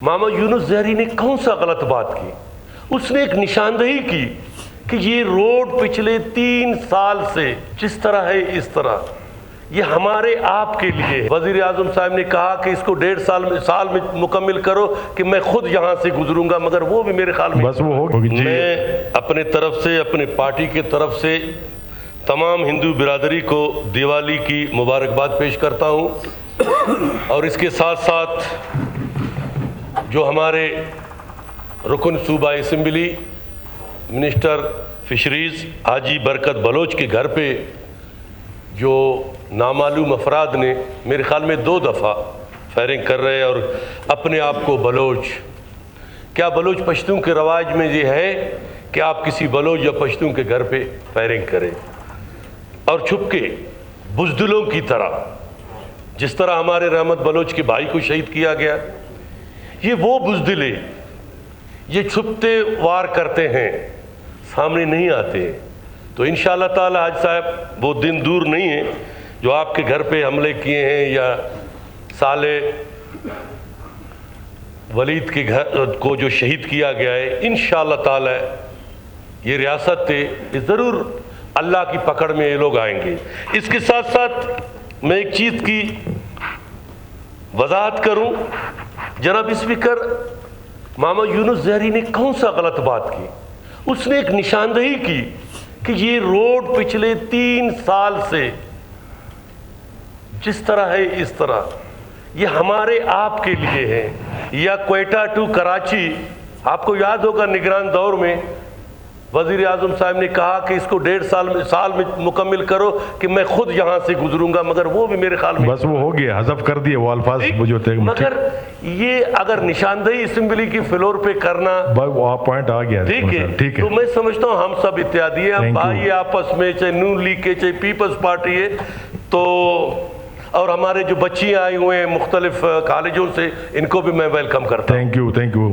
ماما یونس زہری نے کون سا غلط بات کی؟ اس نے ایک نشاندہی کی کہ یہ روڈ پچھلے 3 سال سے جس طرح ہے اس طرح یہ ہمارے آپ کے لیے ہے۔ وزیر اعظم صاحب نے کہا کہ اس کو 1.5 سال میں مکمل کرو کہ میں خود یہاں سے گزروں گا، مگر وہ بھی میرے خیال میں بس وہ ہوگی جی۔ میں اپنے طرف سے اپنے پارٹی کے طرف سے تمام ہندو برادری کو دیوالی کی مبارکباد پیش کرتا ہوں، اور اس کے ساتھ ساتھ جو ہمارے رکن صوبہ اسمبلی منسٹر فشریز حاجی برکت بلوچ کے گھر پہ جو نامعلوم افراد نے میرے خیال میں 2 دفعہ فائرنگ کر رہے ہیں، اور اپنے آپ کو بلوچ، کیا بلوچ پشتوں کے رواج میں یہ ہے کہ آپ کسی بلوچ یا پشتوں کے گھر پہ فائرنگ کریں اور چھپ کے بزدلوں کی طرح، جس طرح ہمارے رحمت بلوچ کے بھائی کو شہید کیا گیا؟ یہ وہ بزدلے یہ چھپتے وار کرتے ہیں، سامنے نہیں آتے، تو انشاءاللہ تعالی حاج صاحب وہ دن دور نہیں ہے جو آپ کے گھر پہ حملے کیے ہیں یا صالح ولید کے گھر کو جو شہید کیا گیا ہے۔ انشاءاللہ تعالی یہ ریاست یہ ضرور اللہ کی پکڑ میں یہ لوگ آئیں گے۔ اس کے ساتھ ساتھ میں ایک چیز کی وضاحت کروں، جناب اسپیکر، ماما یونس زہری نے کون سا غلط بات کی؟ اس نے ایک نشاندہی کی کہ یہ روڈ پچھلے 3 سال سے جس طرح ہے اس طرح یہ ہمارے آپ کے لیے ہے، یا کوئٹہ ٹو کراچی، آپ کو یاد ہوگا نگران دور میں وزیر اعظم صاحب نے کہا کہ اس کو 1.5 سال میں مکمل کرو کہ میں خود یہاں سے گزروں گا، مگر وہ بھی میرے خیال میں بس وہ ہو گیا، حذف کر دیے وہ الفاظ جو تھے۔ مگر یہ اگر نشاندہی اسمبلی کی فلور پہ کرنا، وہ پوائنٹ آ گیا، ٹھیک ہے، تو میں سمجھتا ہوں ہم سب اتحادی ہیں، بھائی آپس میں، چاہے نون لیگ کے چاہے پیپلز پارٹی ہے، تو اور ہمارے جو بچیاں آئی ہوئے ہیں مختلف کالجوں سے، ان کو بھی میں ویلکم کرتا ہوں۔ Thank you.